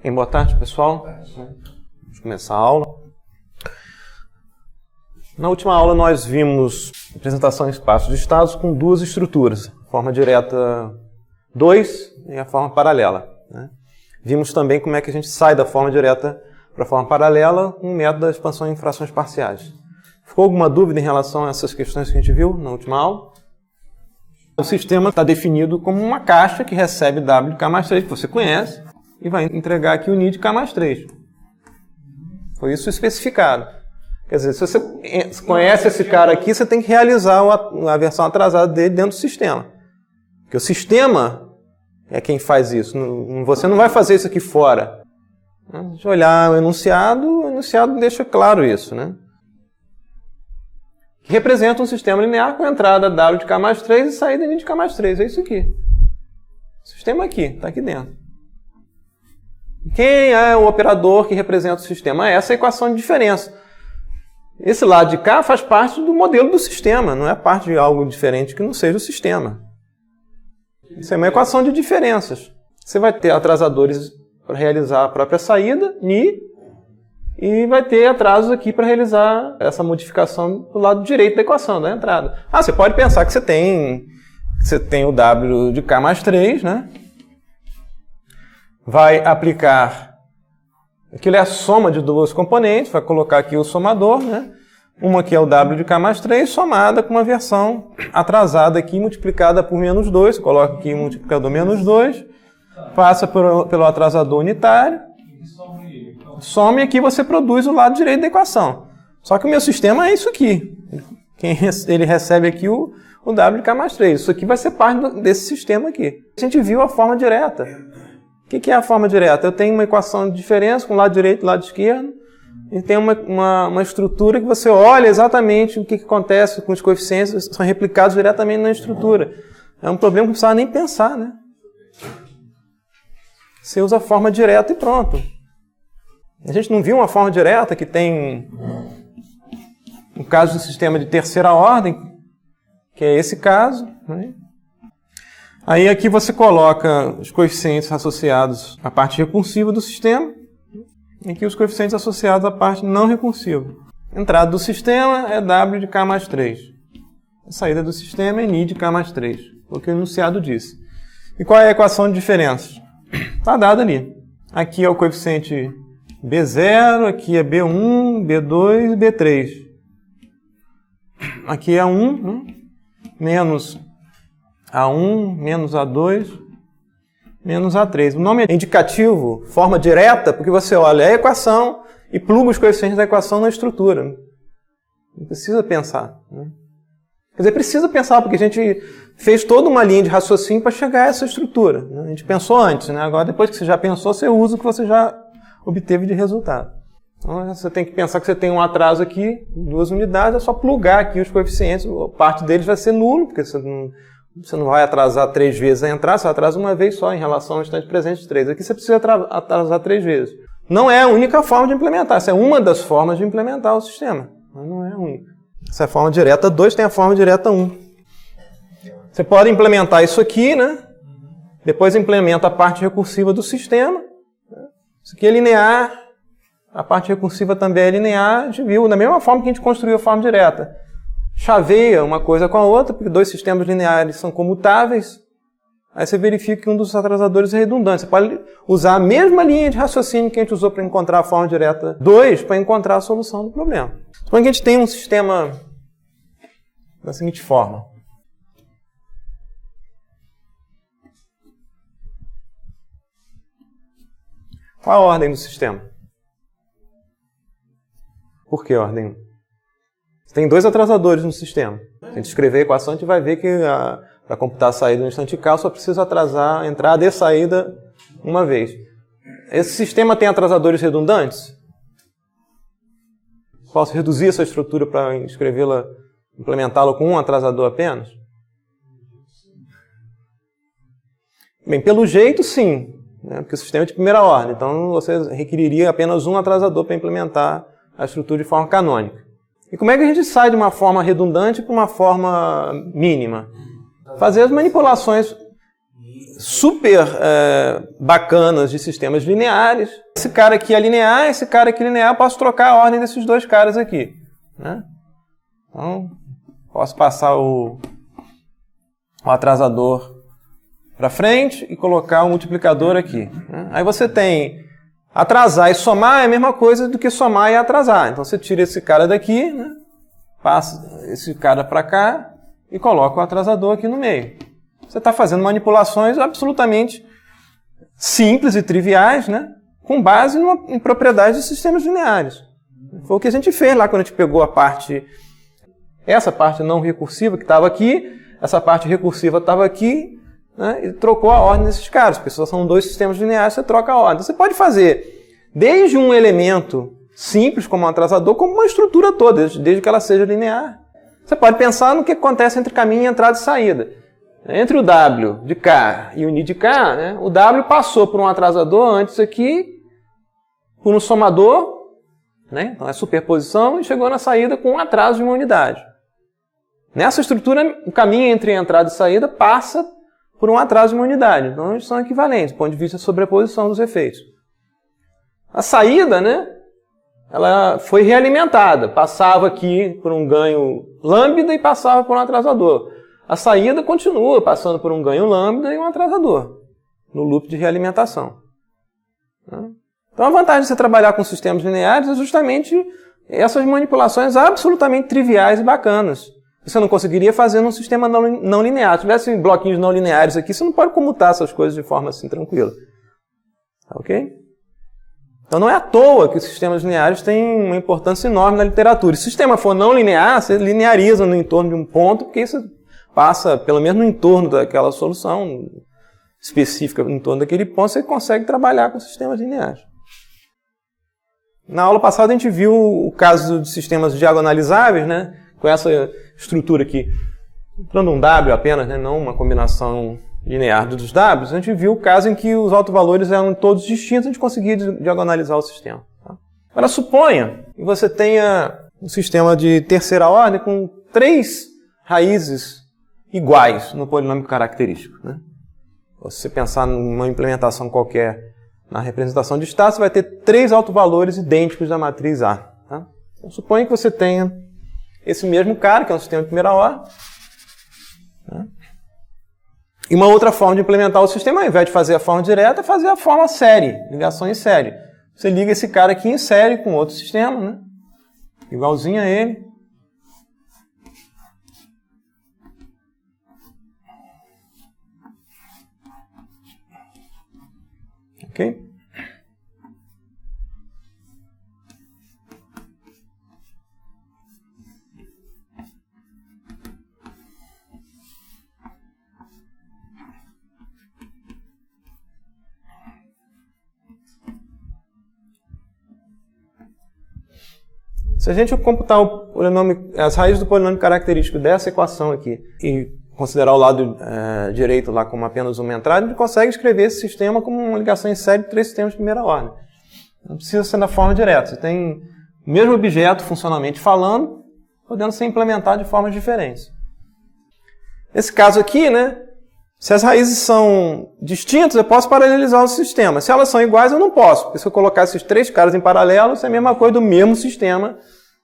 Boa tarde, pessoal. Vamos começar a aula. Na última aula nós vimos representação em espaço de estados com duas estruturas, a forma direta 2 e a forma paralela, né? Vimos também como é que a gente sai da forma direta para a forma paralela com o método da expansão em frações parciais. Ficou alguma dúvida em relação a essas questões que a gente viu na última aula? O sistema está definido como uma caixa que recebe W de K mais 3, que você conhece, e vai entregar aqui o NI de K mais 3. Foi isso especificado. Quer dizer, se você conhece esse cara aqui, você tem que realizar a versão atrasada dele dentro do sistema. Porque o sistema é quem faz isso. Você não vai fazer isso aqui fora. Deixa eu olhar o enunciado deixa claro isso, né? Que representa um sistema linear com entrada W de K mais 3 e saída NI de K mais 3. É isso aqui. O sistema aqui, está aqui dentro. Quem é o operador que representa o sistema? Essa é a equação de diferença. Esse lado de cá faz parte do modelo do sistema, não é parte de algo diferente que não seja o sistema. Isso é uma equação de diferenças. Você vai ter atrasadores para realizar a própria saída, NI, e vai ter atrasos aqui para realizar essa modificação do lado direito da equação, da entrada. Você pode pensar que você tem o W de K mais 3, né? Vai aplicar, aquilo é a soma de duas componentes, vai colocar aqui o somador, né? Uma aqui é o W de K mais 3, somada com uma versão atrasada aqui, multiplicada por menos 2, você coloca aqui o multiplicador menos 2, passa pelo atrasador unitário, some e aqui você produz o lado direito da equação. Só que o meu sistema é isso aqui. Ele recebe aqui o W de K mais 3. Isso aqui vai ser parte desse sistema aqui. A gente viu a forma direta. O que é a forma direta? Eu tenho uma equação de diferença com o lado direito e o lado esquerdo. E tem uma estrutura que você olha exatamente o que acontece com os coeficientes, são replicados diretamente na estrutura. É um problema que não precisava nem pensar, né? Você usa a forma direta e pronto. A gente não viu uma forma direta que tem, no caso do sistema de terceira ordem, que é esse caso, né? Aí aqui você coloca os coeficientes associados à parte recursiva do sistema, e aqui os coeficientes associados à parte não recursiva. A entrada do sistema é W de K mais 3. A saída do sistema é NI de K mais 3, o que o enunciado disse. E qual é a equação de diferença? Está dada ali. Aqui é o coeficiente B0, aqui é B1, B2 e B3. Aqui é 1, né? Menos A1, menos A2, menos A3. O nome é indicativo, forma direta, porque você olha a equação e pluga os coeficientes da equação na estrutura. Não precisa pensar, né? Quer dizer, precisa pensar, porque a gente fez toda uma linha de raciocínio para chegar a essa estrutura, né? A gente pensou antes, né? Agora, depois que você já pensou, você usa o que você já obteve de resultado. Então, você tem que pensar que você tem um atraso aqui, 2 unidades, é só plugar aqui os coeficientes, parte deles vai ser nulo, porque você não vai atrasar 3 vezes a entrada, você atrasa uma vez só em relação ao instante presente de 3. Aqui você precisa atrasar 3 vezes. Não é a única forma de implementar, essa é uma das formas de implementar o sistema, mas não é a única. Essa é a forma direta 2, tem a forma direta 1. Você pode implementar isso aqui, né? Depois implementa a parte recursiva do sistema. Isso aqui é linear, a parte recursiva também é linear, a gente viu, da mesma forma que a gente construiu a forma direta. Chaveia uma coisa com a outra, porque 2 sistemas lineares são comutáveis, aí você verifica que um dos atrasadores é redundante. Você pode usar a mesma linha de raciocínio que a gente usou para encontrar a forma direta 2 para encontrar a solução do problema. Suponha que a gente tem um sistema da seguinte forma. Qual a ordem do sistema? Por que a ordem? Você tem 2 atrasadores no sistema. Se a gente escrever a equação, a gente vai ver que para computar a saída no instante K, só precisa atrasar a entrada e a saída uma vez. Esse sistema tem atrasadores redundantes? Posso reduzir essa estrutura para escrevê-la, implementá-la com um atrasador apenas? Bem, pelo jeito, sim. Porque o sistema é de primeira ordem, então você requeriria apenas um atrasador para implementar a estrutura de forma canônica. E como é que a gente sai de uma forma redundante para uma forma mínima? Fazer as manipulações super bacanas de sistemas lineares. Esse cara aqui é linear, esse cara aqui é linear, eu posso trocar a ordem desses dois caras aqui, né? Então, posso passar o atrasador para frente e colocar o multiplicador aqui, né? Aí você tem atrasar e somar é a mesma coisa do que somar e atrasar. Então você tira esse cara daqui, né? Passa esse cara para cá e coloca o atrasador aqui no meio. Você está fazendo manipulações absolutamente simples e triviais, né? Com base em propriedades de sistemas lineares. Foi o que a gente fez lá quando a gente pegou essa parte não recursiva que estava aqui, essa parte recursiva estava aqui, né? E trocou a ordem desses caras, porque só são dois sistemas lineares, você troca a ordem. Você pode fazer desde um elemento simples, como um atrasador, como uma estrutura toda, desde que ela seja linear. Você pode pensar no que acontece entre caminho, entrada e saída. Entre o W de K e o Ni de K, né, o W passou por um atrasador antes aqui, por um somador, né, então é superposição, e chegou na saída com um atraso de uma unidade. Nessa estrutura, o caminho entre entrada e saída passa por um atraso de uma unidade. Então, eles são equivalentes, do ponto de vista de sobreposição dos efeitos. A saída, né, ela foi realimentada. Passava aqui por um ganho lambda e passava por um atrasador. A saída continua passando por um ganho lambda e um atrasador, no loop de realimentação. Então, a vantagem de você trabalhar com sistemas lineares é justamente essas manipulações absolutamente triviais e bacanas. Você não conseguiria fazer num sistema não linear. Se tivesse bloquinhos não lineares aqui, você não pode comutar essas coisas de forma assim tranquila. Ok? Então não é à toa que os sistemas lineares têm uma importância enorme na literatura. Se o sistema for não linear, você lineariza no entorno de um ponto, porque isso passa, pelo menos no entorno daquela solução específica, no entorno daquele ponto, você consegue trabalhar com sistemas lineares. Na aula passada a gente viu o caso de sistemas diagonalizáveis, né? Com essa estrutura aqui, dando um W apenas, né? Não uma combinação linear dos Ws, a gente viu o caso em que os autovalores eram todos distintos, a gente conseguia diagonalizar o sistema. Tá? Agora suponha que você tenha um sistema de terceira ordem com 3 raízes iguais no polinômio característico. Né? Se você pensar numa implementação qualquer na representação de estado, você vai ter 3 autovalores idênticos da matriz A. Tá? Então, suponha que você tenha esse mesmo cara, que é um sistema de primeira ordem. Tá? E uma outra forma de implementar o sistema, ao invés de fazer a forma direta, é fazer a forma série, ligação em série. Você liga esse cara aqui em série com outro sistema, né? Igualzinho a ele. Ok? Se a gente computar as raízes do polinômio característico dessa equação aqui e considerar o lado direito lá como apenas uma entrada, a gente consegue escrever esse sistema como uma ligação em série de 3 sistemas de primeira ordem. Não precisa ser na forma direta. Você tem o mesmo objeto funcionalmente falando, podendo ser implementado de formas diferentes. Nesse caso aqui, né, se as raízes são distintas, eu posso paralelizar o sistema. Se elas são iguais, eu não posso. Porque se eu colocar esses 3 caras em paralelo, isso é a mesma coisa do mesmo sistema,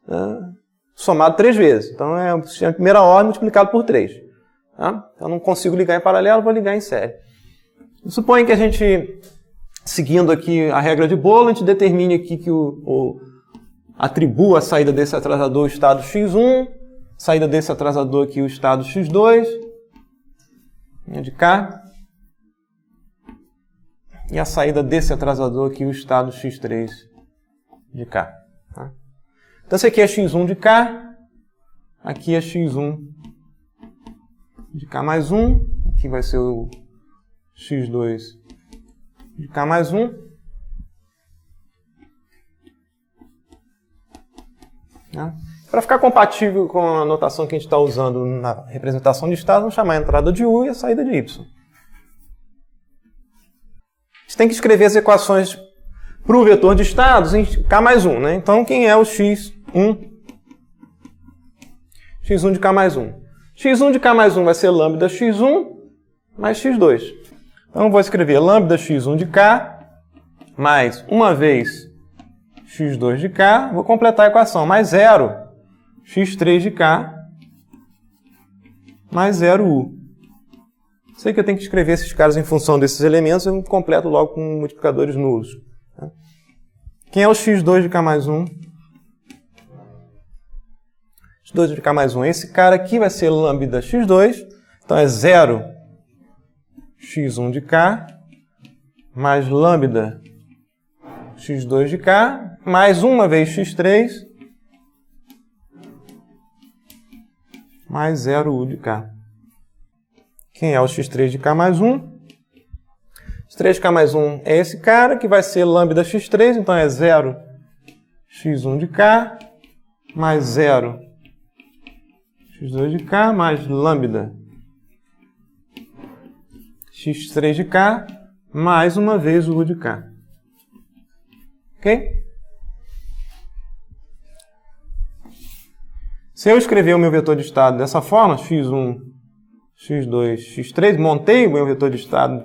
né, somado 3 vezes. Então é um sistema de primeira ordem multiplicado por 3. Tá? Eu não consigo ligar em paralelo, vou ligar em série. Suponha que a gente, seguindo aqui a regra de Bolo, a gente determine aqui que atribua a saída desse atrasador o estado x1, saída desse atrasador aqui o estado x2, de K, e a saída desse atrasador aqui o estado x3 de K. Tá? Então esse aqui é x1 de K, aqui é x1 de K mais 1, aqui vai ser o x2 de K mais 1. Tá? Para ficar compatível com a notação que a gente está usando na representação de estado, vamos chamar a entrada de U e a saída de Y. Você tem que escrever as equações para o vetor de estados em K mais 1. Né? Então, quem é o x1? x1 de K mais 1. x1 de K mais 1 vai ser lambda x1 mais x2. Então eu vou escrever lambda x1 de k mais uma vez x2 de k, vou completar a equação, mais 0 x3 de k mais 0u. Sei que eu tenho que escrever esses caras em função desses elementos, eu completo logo com multiplicadores nulos. Quem é o x2 de k mais 1? x2 de k mais 1. Esse cara aqui vai ser lambda x2, então é 0 x1 de k mais lambda x2 de k mais uma vez x3 mais 0u de k. Quem é o x3 de k mais 1? x3 de k mais 1 é esse cara, que vai ser lambda x3, então é 0 x1 de k mais 0 x2 de k mais lambda x3 de k mais uma vez u de k. Ok? Se eu escrever o meu vetor de estado dessa forma, x1, x2, x3, montei o meu vetor de estado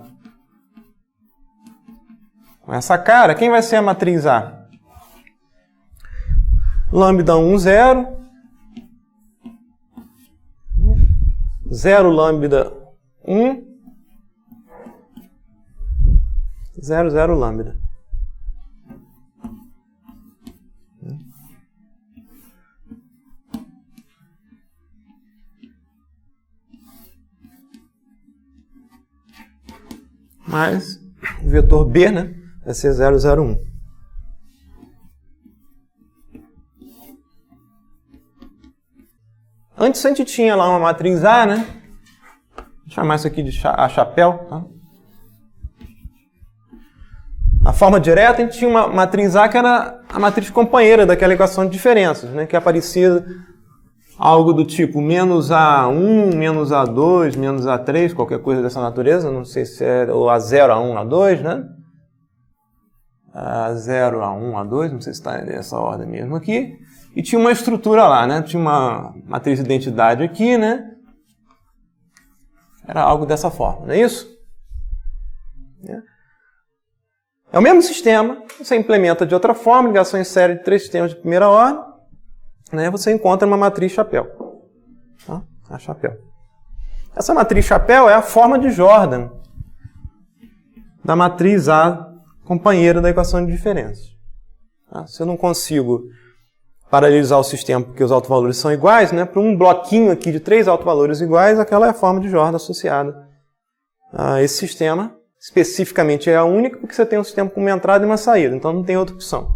com essa cara, quem vai ser a matriz A? Lambda 1, 0. 0 lambda 1. 0, 0 lambda. Mais o vetor B, né? Vai ser 0, 0, 1. Antes a gente tinha lá uma matriz A, né? Vou chamar isso aqui de A chapéu. Tá? Na forma direta, a gente tinha uma matriz A que era a matriz companheira daquela equação de diferenças, né? Que aparecia algo do tipo menos A1, menos A2, menos A3, qualquer coisa dessa natureza. Não sei se é ou A0, A1, A2, né? A0, A1, A2, não sei se está nessa ordem mesmo aqui. E tinha uma estrutura lá, né? Tinha uma matriz de identidade aqui, né? Era algo dessa forma, não é isso? É o mesmo sistema, você implementa de outra forma, ligação em série de 3 sistemas de primeira ordem, né? Você encontra uma matriz chapéu. Tá? A chapéu. Essa matriz chapéu é a forma de Jordan da matriz A companheira da equação de diferenças. Tá? Se eu não consigo paralelizar o sistema porque os autovalores são iguais, né? Para um bloquinho aqui de 3 autovalores iguais, aquela é a forma de Jordan associada a esse sistema. Especificamente é a única porque você tem um sistema com uma entrada e uma saída, então não tem outra opção.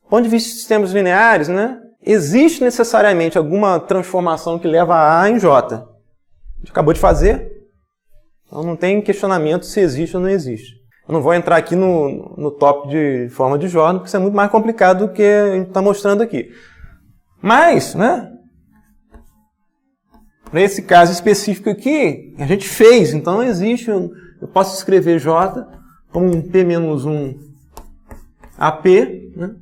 Do ponto de vista de sistemas lineares, né? Existe necessariamente alguma transformação que leva a A em J. A gente acabou de fazer, então não tem questionamento se existe ou não existe. Eu não vou entrar aqui no tópico de forma de Jordan, porque isso é muito mais complicado do que a gente está mostrando aqui. Mas, né? Para esse caso específico aqui, a gente fez, então existe, eu posso escrever J como um P-1 AP, né?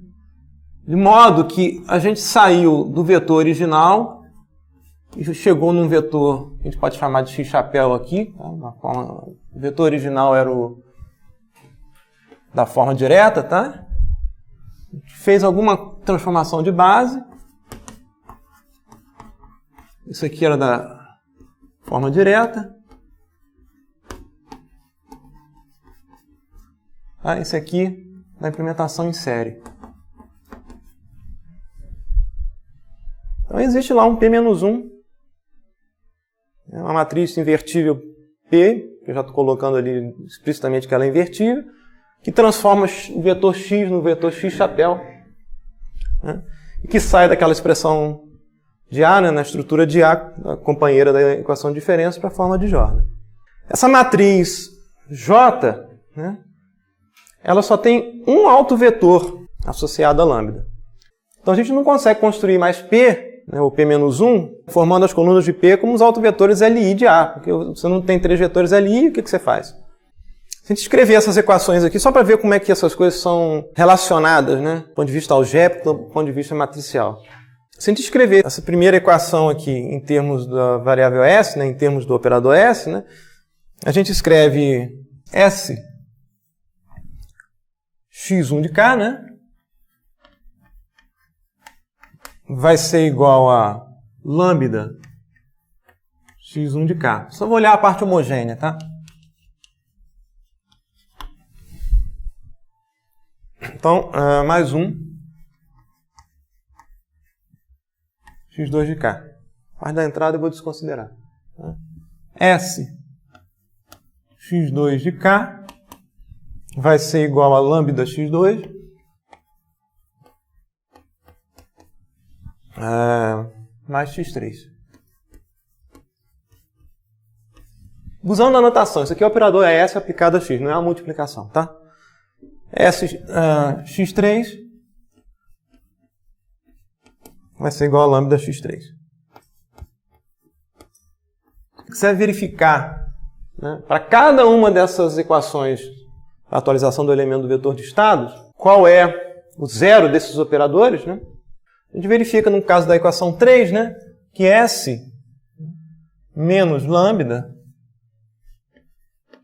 De modo que a gente saiu do vetor original e chegou num vetor, a gente pode chamar de X chapéu aqui, tá? O vetor original era da forma direta, tá? A gente fez alguma transformação de base. Isso aqui era da forma direta. Tá? Esse aqui da implementação em série. Então existe lá um P-1. É uma matriz invertível P, que eu já estou colocando ali explicitamente que ela é invertível, que transforma o vetor x no vetor x chapéu, né? E que sai daquela expressão de A, né, na estrutura de A, a companheira da equação de diferença, para a forma de Jordan. Essa matriz J, né, ela só tem um autovetor associado a lambda. Então a gente não consegue construir mais P, né, o P-1, formando as colunas de P como os autovetores LI de A, porque você não tem 3 vetores LI, o que você faz? Se a gente escrever essas equações aqui, só para ver como é que essas coisas são relacionadas, né? Do ponto de vista algébrico, do ponto de vista matricial. Se a gente escrever essa primeira equação aqui em termos da variável S, né? Em termos do operador S, né? a gente escreve S x1 de K, né? Vai ser igual a lambda x1 de K. Só vou olhar a parte homogênea, tá? Então, mais um x2 de K. A parte da entrada eu vou desconsiderar. Tá? S x2 de K vai ser igual a lambda x2 mais x3. Usando a notação, isso aqui é o operador S aplicado a x, não é uma multiplicação, tá? S x3 vai ser igual a lambda x3. Você vai verificar, né, para cada uma dessas equações, a atualização do elemento do vetor de estados, qual é o zero desses operadores, né? A gente verifica no caso da equação 3, né, que S menos lambda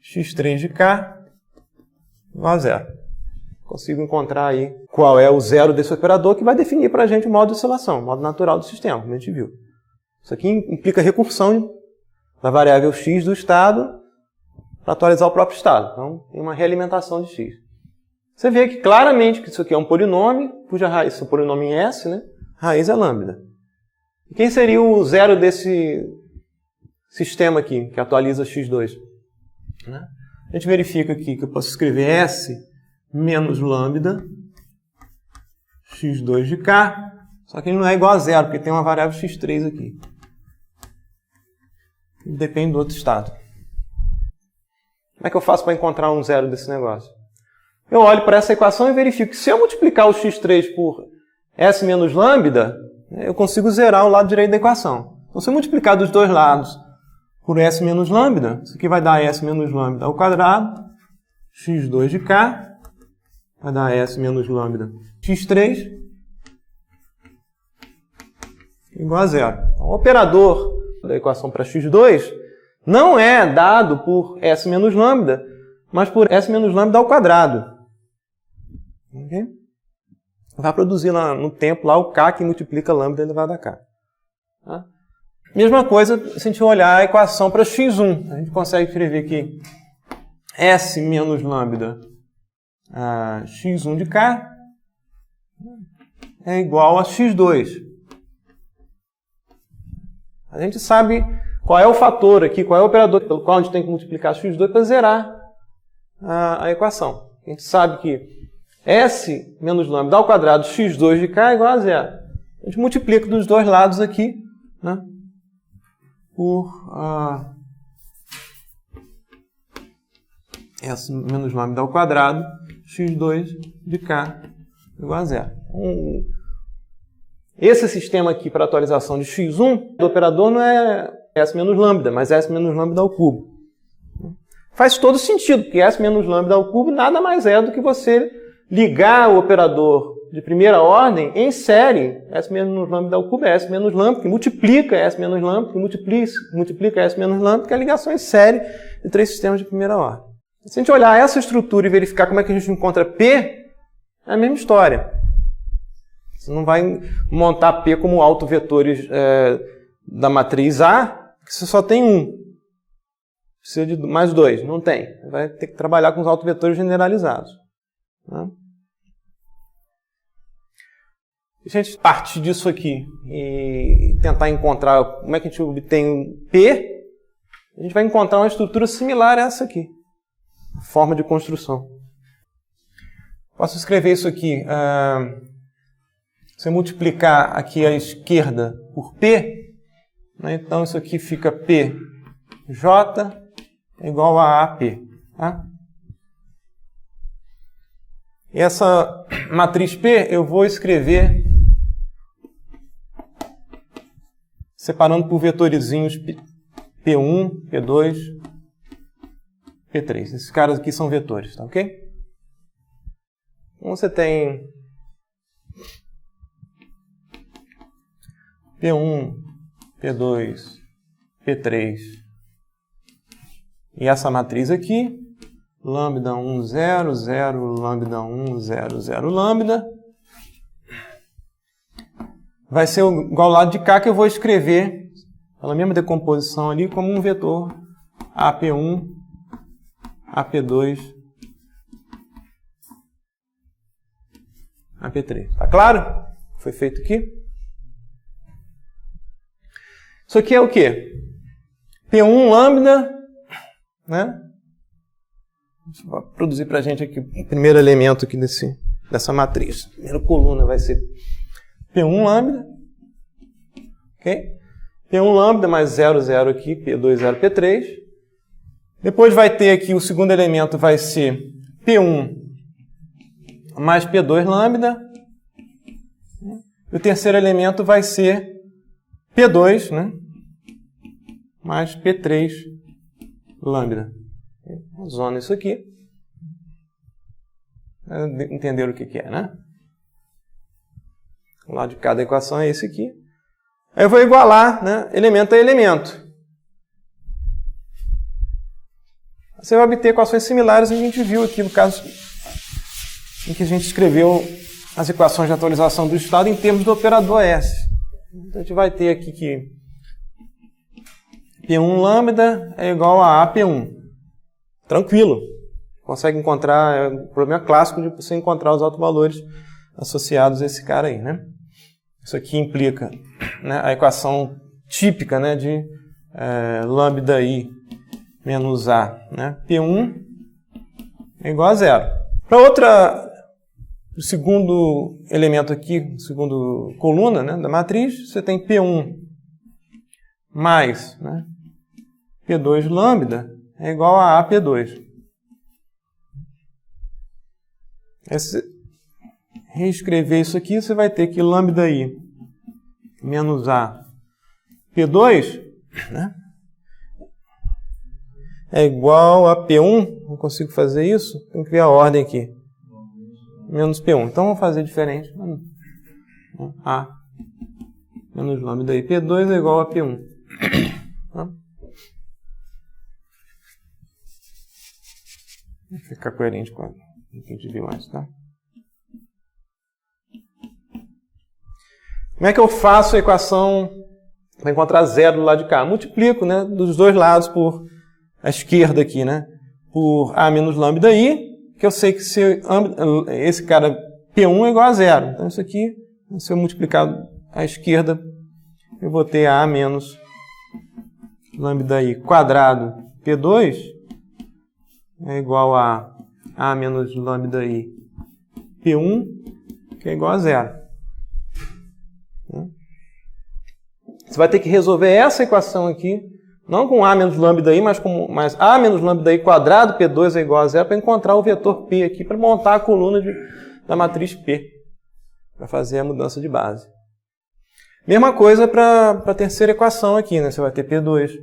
x3 de K igual a zero. Consigo encontrar aí qual é o zero desse operador que vai definir para a gente o modo de oscilação, o modo natural do sistema, como a gente viu. Isso aqui implica recursão da variável x do estado para atualizar o próprio estado. Então, tem uma realimentação de x. Você vê que claramente que isso aqui é um polinômio, cuja raiz é um polinômio em S, né? A raiz é lambda. E quem seria o zero desse sistema aqui, que atualiza x2? Né? A gente verifica aqui que eu posso escrever S menos lambda x2 de K, só que ele não é igual a zero, porque tem uma variável x3 aqui. Depende do outro estado. Como é que eu faço para encontrar um zero desse negócio? Eu olho para essa equação e verifico que se eu multiplicar o x3 por S menos lambda, eu consigo zerar o lado direito da equação. Então, se eu multiplicar dos dois lados por S menos lambda, isso aqui vai dar S menos lambda ao quadrado, x2 de K, vai dar S menos lambda x3, igual a zero. Então, o operador da equação para x2 não é dado por S menos lambda, mas por S menos lambda ao quadrado. Okay? Vai produzir lá no tempo lá o K que multiplica lambda elevado a K. Tá? Mesma coisa se a gente olhar a equação para x1. A gente consegue escrever aqui S menos lambda x1 de K é igual a x2. A gente sabe qual é o fator aqui, qual é o operador pelo qual a gente tem que multiplicar x2 para zerar a equação. A gente sabe que S menos lambda ao quadrado x2 de K é igual a zero. A gente multiplica dos dois lados aqui, né, por S menos lambda ao quadrado x2 de K igual a zero. Esse sistema aqui para atualização de x1 do operador não é S menos lambda, mas S menos lambda ao cubo. Faz todo sentido, porque S menos lambda ao cubo nada mais é do que você ligar o operador de primeira ordem em série. S menos lambda ao cubo é S menos lambda, que multiplica S menos lambda, que multiplica S menos lambda, que é a ligação em série de três sistemas de primeira ordem. Se a gente olhar essa estrutura e verificar como é que a gente encontra P, é a mesma história. Você não vai montar P como autovetores da matriz A, que você só tem um. Precisa de mais dois. Não tem. Vai ter que trabalhar com os autovetores generalizados. Né? Se a gente partir disso aqui e tentar encontrar como é que a gente obtém P, a gente vai encontrar uma estrutura similar a essa aqui. Forma de construção. Posso escrever isso aqui. Se eu multiplicar aqui à esquerda por P, né, então isso aqui fica PJ igual a AP. Tá? E essa matriz P eu vou escrever separando por vetorizinhos P1, P2, P3. Esses caras aqui são vetores, tá ok? Então você tem P1, P2, P3, E essa matriz aqui, lambda 1, 0, 0, lambda 1, 0, 0, lambda, vai ser igual ao lado de cá, que eu vou escrever, pela mesma decomposição ali, como um vetor AP1, AP2, AP3. Tá claro? Foi feito aqui. Isso aqui é o quê? P1 lambda, né? Vou produzir para a gente aqui o primeiro elemento aqui dessa matriz. A primeira coluna vai ser P1 lambda, ok? P1 lambda mais 0, 0 aqui, P2, 0, P3. Depois vai ter aqui o segundo elemento, vai ser P1 mais P2 lambda. E o terceiro elemento vai ser P2, né? Mais P3 lambda. Zona isso aqui. Entenderam o que é, né? O lado de cada equação é esse aqui. Aí eu vou igualar, né, elemento a elemento. Você vai obter equações similares, a gente viu aqui no caso em que a gente escreveu as equações de atualização do estado em termos do operador S. Então a gente vai ter aqui que P1 lambda é igual a AP1. Tranquilo. Consegue encontrar, é um problema clássico de você encontrar os autovalores associados a esse cara aí, né? Isso aqui implica, né, a equação típica, né, de lambda I menos A, né? P1 é igual a 0. Para o segundo elemento aqui, segundo coluna, né, da matriz, você tem P1 mais, né, P2 lambda é igual a AP2. Reescrever isso aqui, você vai ter que lambda I menos A P2, né, é igual a P1. Não consigo fazer isso? Tenho que ver a ordem aqui. Menos P1. Então vamos fazer diferente. A menos lambda I P2 é igual a P1. Vou ficar coerente com o que a gente viu antes, tá? Como é que eu faço a equação para encontrar zero do lado de cá? Multiplico, né, dos dois lados por a esquerda aqui, né, por A menos lambda I, que eu sei que se esse cara P1 é igual a zero. Então isso aqui, se eu multiplicar à esquerda, eu vou ter A menos lambda I quadrado P2 é igual a A menos lambda I P1, que é igual a zero. Você vai ter que resolver essa equação aqui, não com A menos lambda I, mas A menos lambda I quadrado P2 é igual a zero, para encontrar o vetor P aqui, para montar a coluna da matriz P, para fazer a mudança de base. Mesma coisa para a terceira equação aqui, né? Você vai ter P2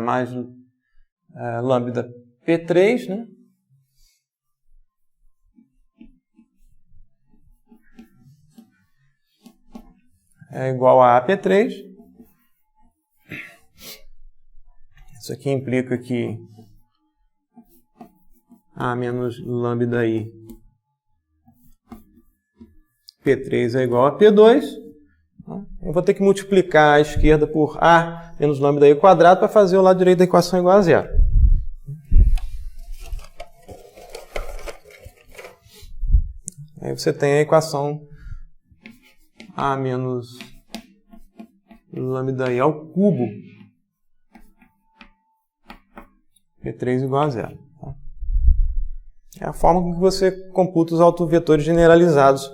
mais lambda P3, né? É igual a AP3. Isso aqui implica que A menos lambda I P3 é igual a P2. Eu vou ter que multiplicar a esquerda por A menos lambda I quadrado para fazer o lado direito da equação igual a zero. Aí você tem a equação A menos lambda I ao cubo P3 igual a zero. Tá? É a forma com que você computa os autovetores generalizados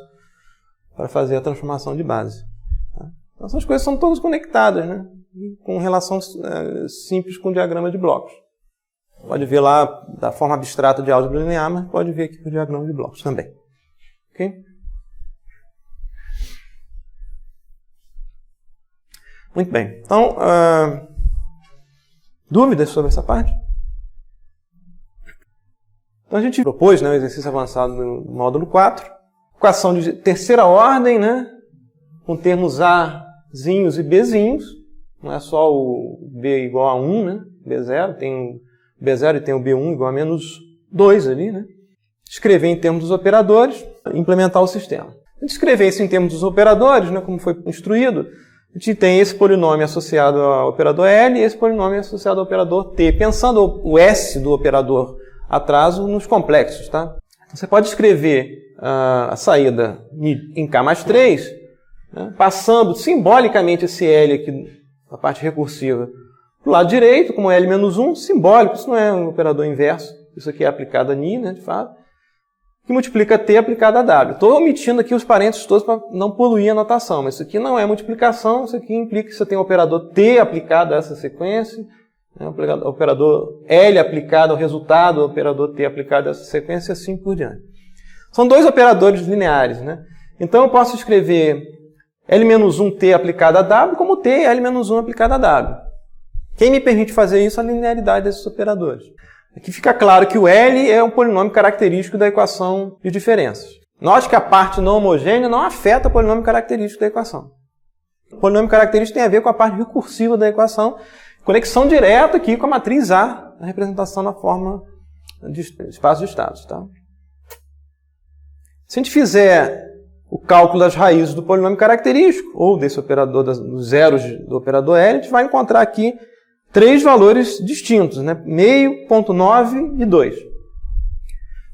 para fazer a transformação de base. Tá? Então, essas coisas são todas conectadas, né? Com relação simples com o diagrama de blocos. Pode ver lá da forma abstrata de álgebra linear, mas pode ver aqui o diagrama de blocos também. Ok? Muito bem. Então, dúvidas sobre essa parte? Então a gente propôs, né, o exercício avançado no módulo 4. Equação de terceira ordem, né, com termos Azinhos e Bzinhos. Não é só o B igual a 1, né? B0, tem o B0 e tem o B1 igual a menos 2 ali, né? Escrever em termos dos operadores, implementar o sistema. A gente escrever isso em termos dos operadores, né, como foi instruído, a gente tem esse polinômio associado ao operador L e esse polinômio associado ao operador T, pensando o S do operador atraso nos complexos, tá? Você pode escrever a saída em K mais 3, né, passando simbolicamente esse L aqui, a parte recursiva, para o lado direito, como L-1, simbólico, isso não é um operador inverso, isso aqui é aplicado a Ni, né, de fato, que multiplica T aplicado a W. Estou omitindo aqui os parênteses todos para não poluir a notação, mas isso aqui não é multiplicação, isso aqui implica que você tem o operador T aplicado a essa sequência, né, o operador L aplicado ao resultado, o operador T aplicado a essa sequência e assim por diante. São dois operadores lineares, né? Então eu posso escrever L-1T aplicado a W como T L-1 aplicado a W. Quem me permite fazer isso é a linearidade desses operadores. Aqui fica claro que o L é um polinômio característico da equação de diferenças. Note que a parte não homogênea não afeta o polinômio característico da equação. O polinômio característico tem a ver com a parte recursiva da equação, conexão direta aqui com a matriz A, a representação na forma de espaço de estados. Tá? Se a gente fizer o cálculo das raízes do polinômio característico, ou desse operador, dos zeros do operador L, a gente vai encontrar aqui três valores distintos, né? Meio, 0,9 e 2.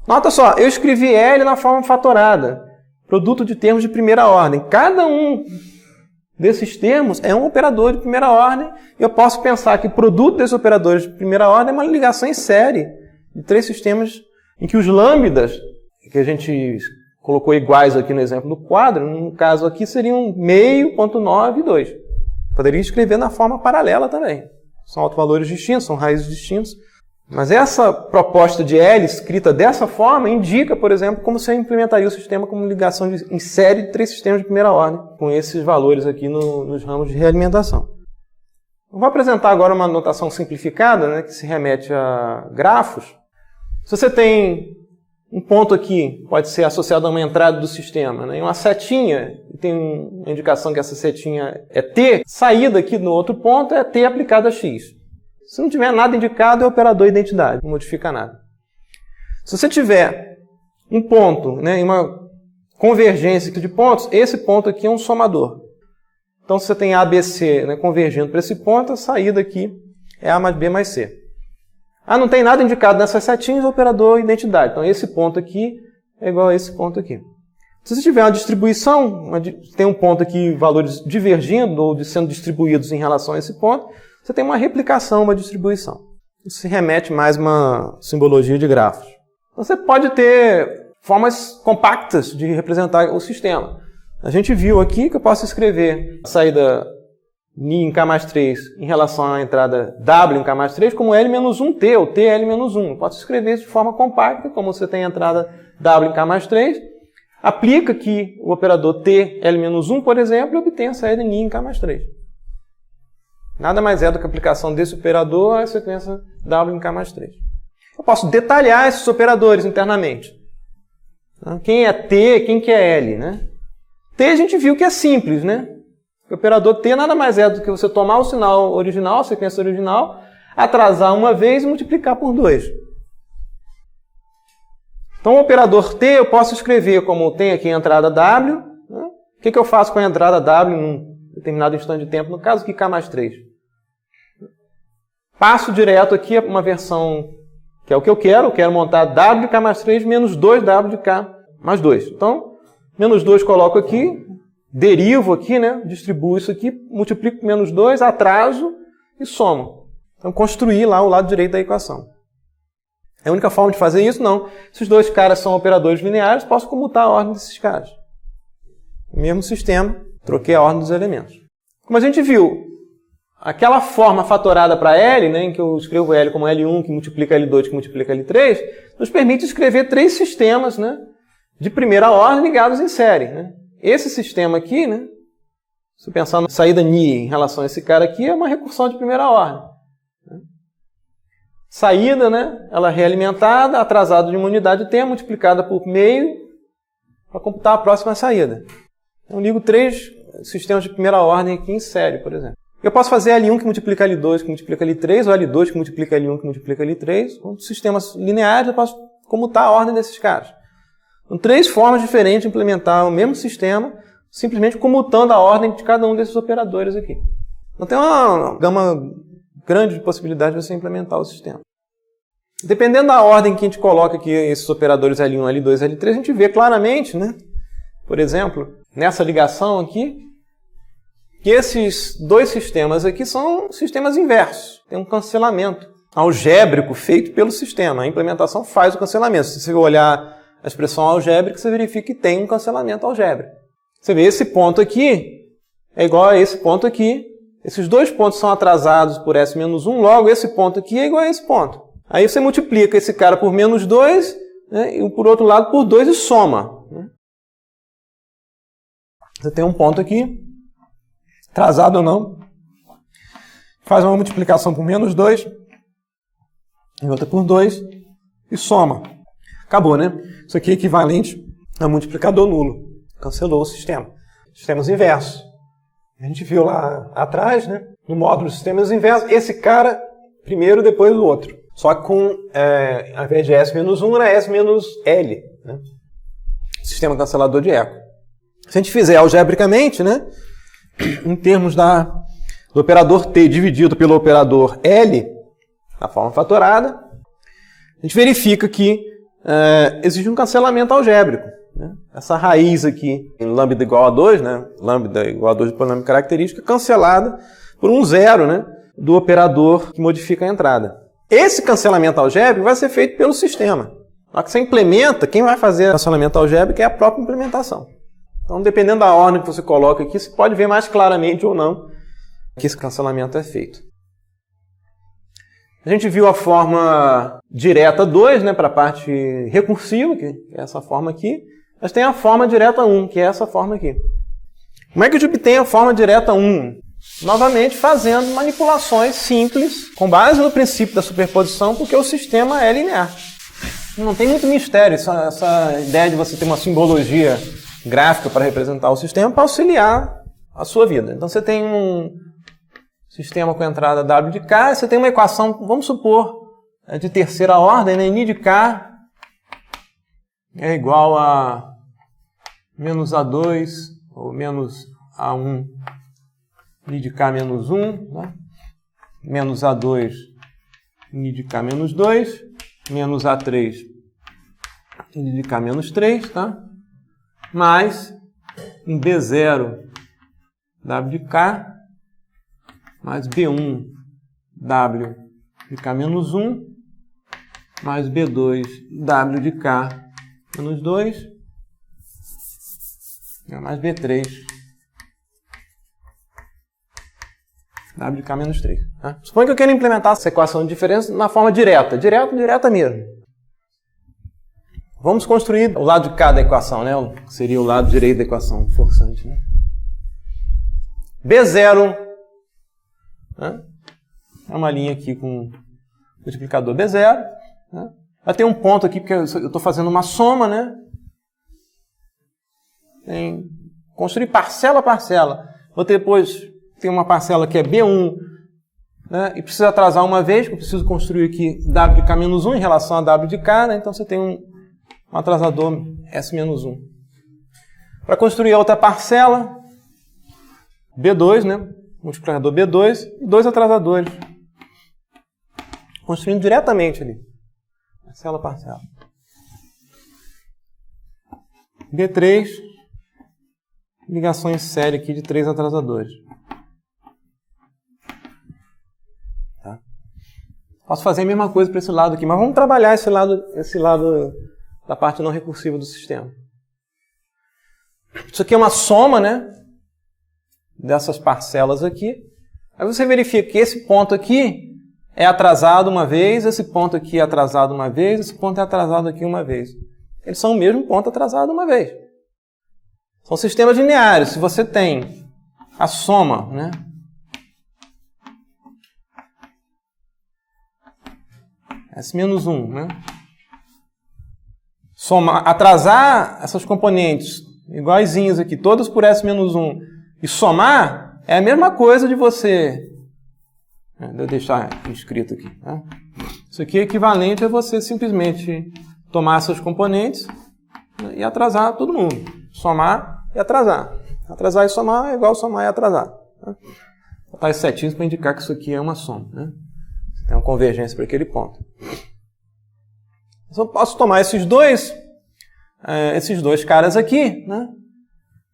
Nota só, eu escrevi L na forma fatorada, produto de termos de primeira ordem. Cada um desses termos é um operador de primeira ordem, e eu posso pensar que o produto desses operadores de primeira ordem é uma ligação em série de três sistemas em que os lambdas, que a gente colocou iguais aqui no exemplo do quadro, no caso aqui seriam meio, 0,9 e 2. Poderia escrever na forma paralela também. São autovalores distintos, são raízes distintas. Mas essa proposta de L escrita dessa forma indica, por exemplo, como você implementaria o sistema como ligação em série de três sistemas de primeira ordem, com esses valores aqui nos ramos de realimentação. Eu vou apresentar agora uma notação simplificada, né, que se remete a grafos. Se você tem um ponto aqui, pode ser associado a uma entrada do sistema, né, e uma setinha, tem uma indicação que essa setinha é T, saída aqui no outro ponto é T aplicada a X. Se não tiver nada indicado, é operador identidade, não modifica nada. Se você tiver um ponto, né, e uma convergência de pontos, esse ponto aqui é um somador. Então, se você tem A, B, C, né, convergindo para esse ponto, a saída aqui é A mais B mais C. Não tem nada indicado nessas setinhas, operador identidade. Então, esse ponto aqui é igual a esse ponto aqui. Se você tiver uma distribuição, tem um ponto aqui, valores divergindo ou sendo distribuídos em relação a esse ponto, você tem uma replicação, uma distribuição. Isso se remete mais a uma simbologia de grafos. Então, você pode ter formas compactas de representar o sistema. A gente viu aqui que eu posso escrever a saída Ni em K mais 3 em relação à entrada W em K mais 3 como L-1T, ou T L-1. Eu posso escrever isso de forma compacta, como você tem a entrada W em K mais 3, aplica aqui o operador T L-1, por exemplo, e obtém a saída Ni em K mais 3. Nada mais é do que a aplicação desse operador à sequência W em K mais 3. Eu posso detalhar esses operadores internamente. Quem é T, quem que é L, né? T a gente viu que é simples, né? O operador T nada mais é do que você tomar o sinal original, a sequência original, atrasar uma vez e multiplicar por 2. Então, o operador T eu posso escrever como tem aqui a entrada W. Né? O que eu faço com a entrada W em um determinado instante de tempo? No caso aqui, K mais 3. Passo direto aqui uma versão que é o que eu quero montar W de K mais 3 menos 2W de K mais 2. Então, menos 2 coloco aqui, derivo aqui, né? Distribuo isso aqui, multiplico por menos 2, atraso e somo. Então, construir lá o lado direito da equação. É a única forma de fazer isso? Não. Se os dois caras são operadores lineares, posso comutar a ordem desses caras. Mesmo sistema, troquei a ordem dos elementos. Como a gente viu, aquela forma fatorada para L, né, em que eu escrevo L como L1, que multiplica L2, que multiplica L3, nos permite escrever três sistemas, né, de primeira ordem ligados em série. Né? Esse sistema aqui, né, se pensar na saída Ni em relação a esse cara aqui, é uma recursão de primeira ordem. Saída, né, ela é realimentada, atrasada de uma unidade de tempo, multiplicada por meio, para computar a próxima saída. Então, eu ligo três sistemas de primeira ordem aqui em série, por exemplo. Eu posso fazer L1 que multiplica L2 que multiplica L3, ou L2 que multiplica L1 que multiplica L3. Com sistemas lineares, eu posso comutar a ordem desses caras. São 3 formas diferentes de implementar o mesmo sistema, simplesmente comutando a ordem de cada um desses operadores aqui. Então tem uma gama grande de possibilidades de você implementar o sistema. Dependendo da ordem que a gente coloca aqui, esses operadores L1, L2, L3, a gente vê claramente, né? Por exemplo, nessa ligação aqui, que esses 2 sistemas aqui são sistemas inversos. Tem um cancelamento algébrico feito pelo sistema. A implementação faz o cancelamento. Se você olhar a expressão algébrica, você verifica que tem um cancelamento algébrico. Você vê esse ponto aqui é igual a esse ponto aqui. Esses 2 pontos são atrasados por S-1, logo esse ponto aqui é igual a esse ponto. Aí você multiplica esse cara por menos 2, né, e por outro lado por 2 e soma. Né? Você tem um ponto aqui, atrasado ou não, faz uma multiplicação por menos 2, e outra por 2, e soma. Acabou, né? Isso aqui é equivalente a multiplicador nulo. Cancelou o sistema. Sistemas inversos. A gente viu lá atrás, né? No módulo de sistemas inversos, esse cara primeiro, depois o outro. Só que com, ao invés de S-1, era S-L. Né? Sistema cancelador de eco. Se a gente fizer algebricamente, né? Em termos do operador T dividido pelo operador L, na forma fatorada, a gente verifica que existe um cancelamento algébrico. Né? Essa raiz aqui, em lambda igual a 2, né? Lambda igual a 2 de polinômio característica, cancelada por um zero, né? Do operador que modifica a entrada. Esse cancelamento algébrico vai ser feito pelo sistema. Na hora que você implementa, quem vai fazer o cancelamento algébrico é a própria implementação. Então, dependendo da ordem que você coloca aqui, você pode ver mais claramente ou não que esse cancelamento é feito. A gente viu a forma direta 2, né, para a parte recursiva, que é essa forma aqui. Mas tem a forma direta 1, que é essa forma aqui. Como é que a gente obtém a forma direta 1? Novamente fazendo manipulações simples, com base no princípio da superposição, porque o sistema é linear. Não tem muito mistério essa ideia de você ter uma simbologia gráfica para representar o sistema para auxiliar a sua vida. Então você tem um sistema com entrada W de K, você tem uma equação, vamos supor, de terceira ordem, né? N de K é igual a menos A2 ou menos A1 N de K menos 1, né? Menos A2 N de K menos 2, menos A3 N de K menos 3, tá? Mais um B0 W de K mais B1 W de K menos 1 mais B2 W de K menos 2 mais B3 W de K menos 3. Tá? Suponha que eu quero implementar essa equação de diferença na forma direta. Direta mesmo. Vamos construir o lado de cá da equação, né? Seria o lado direito da equação, forçante. Né? B0, né? É uma linha aqui com multiplicador B0. Né? Vai ter um ponto aqui, porque eu estou fazendo uma soma, né? Construir parcela a parcela. Vou depois ter uma parcela que é B1, né? E precisa atrasar uma vez, porque eu preciso construir aqui W de K menos 1 em relação a W de K, né? Então você tem um atrasador S-1. Para construir a outra parcela, B2, né? Multiplicador B2 e 2 atrasadores. Construindo diretamente ali. Parcela a parcela. B3, ligação em série aqui de 3 atrasadores. Tá? Posso fazer a mesma coisa para esse lado aqui, mas vamos trabalhar esse lado da parte não recursiva do sistema. Isso aqui é uma soma, né? Dessas parcelas aqui. Aí você verifica que esse ponto aqui é atrasado uma vez, esse ponto aqui é atrasado uma vez, esse ponto é atrasado aqui uma vez. Eles são o mesmo ponto atrasado uma vez. São sistemas lineares. Se você tem a soma, né? S-1, né? Atrasar essas componentes iguaizinhas aqui, todas por S-1, e somar, É a mesma coisa de você... Deixa eu deixar escrito aqui. Tá? Isso aqui é equivalente a você simplesmente tomar seus componentes e atrasar todo mundo. Somar e atrasar. Atrasar e somar é igual somar e atrasar. Tá? Vou botar os setinhos para indicar que isso aqui é uma soma. Né? Tem uma convergência para aquele ponto. Então, eu posso tomar esses dois caras aqui, né?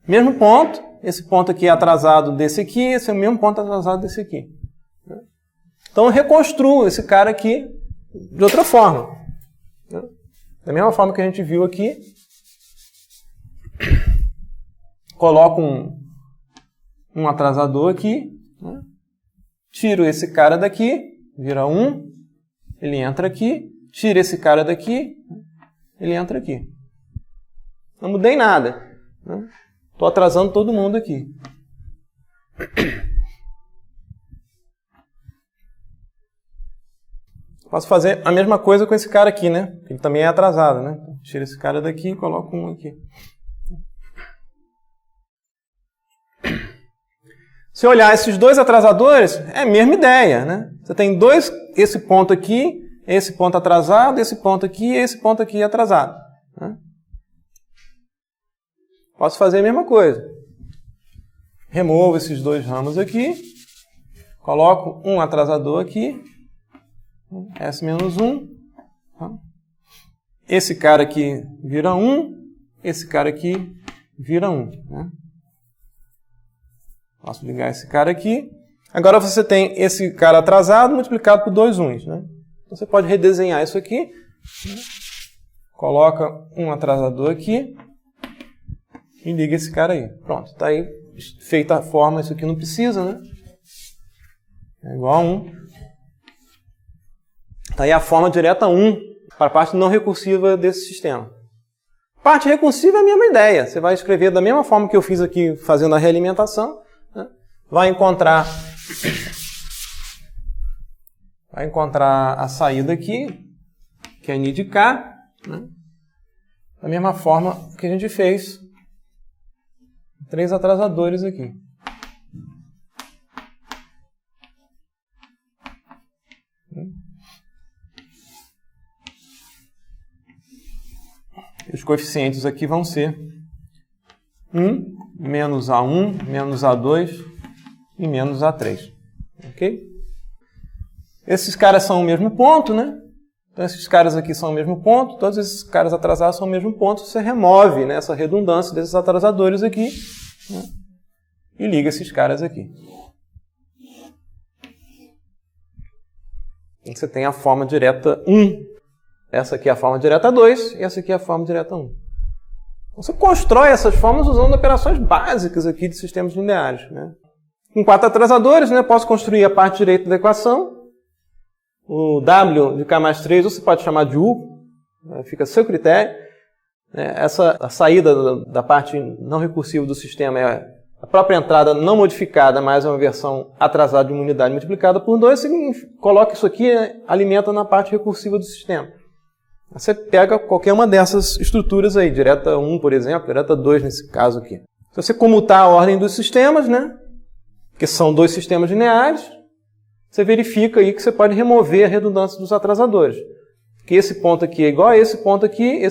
Mesmo ponto, esse ponto aqui é atrasado desse aqui, esse é o mesmo ponto atrasado desse aqui. Né? Então eu reconstruo esse cara aqui de outra forma. Né? Da mesma forma que a gente viu aqui, coloco um atrasador aqui, né? Tiro esse cara daqui, vira 1, ele entra aqui, tiro esse cara daqui, ele entra aqui. Não mudei nada. Estou atrasando todo mundo aqui. Posso fazer a mesma coisa com esse cara aqui, né? Ele também é atrasado, né? Tiro esse cara daqui e coloco um aqui. Se olhar esses dois atrasadores, é a mesma ideia, né? Você tem esse ponto aqui, esse ponto atrasado, esse ponto aqui e esse ponto aqui atrasado. Né? Posso fazer a mesma coisa. Removo esses dois ramos aqui, coloco um atrasador aqui, S-1. Tá? Esse cara aqui vira 1, esse cara aqui vira 1. Né? Posso ligar esse cara aqui. Agora você tem esse cara atrasado multiplicado por 2 1s. Né? Então você pode redesenhar isso aqui. Né? Coloca um atrasador aqui e liga esse cara aí. Pronto, está aí feita a forma. Isso aqui não precisa, né? É igual a 1. Está aí a forma direta 1 para a parte não recursiva desse sistema. Parte recursiva é a mesma ideia. Você vai escrever da mesma forma que eu fiz aqui fazendo a realimentação. Né? Vai encontrar a saída aqui, que é N de K. Né? Da mesma forma que a gente fez 3 atrasadores aqui. Os coeficientes aqui vão ser 1, menos A1, menos A2 e menos A3. Ok? Esses caras são o mesmo ponto, né? Então esses caras aqui são o mesmo ponto, todos esses caras atrasados são o mesmo ponto, você remove, né, essa redundância desses atrasadores aqui, né, e liga esses caras aqui. E você tem a forma direta 1. Essa aqui é a forma direta 2 e essa aqui é a forma direta 1. Você constrói essas formas usando operações básicas aqui de sistemas lineares. Né? Com 4 atrasadores, né, posso construir a parte direita da equação. O W de K mais 3 você pode chamar de U, né, fica a seu critério. A saída da parte não recursiva do sistema é a própria entrada não modificada, mais uma versão atrasada de uma unidade multiplicada por 2. Você coloca isso aqui, né, alimenta na parte recursiva do sistema. Você pega qualquer uma dessas estruturas aí, direta 1, por exemplo, direta 2 nesse caso aqui. Se você comutar a ordem dos sistemas, né, que são 2 sistemas lineares, você verifica aí que você pode remover a redundância dos atrasadores. Que esse ponto aqui é igual a esse ponto aqui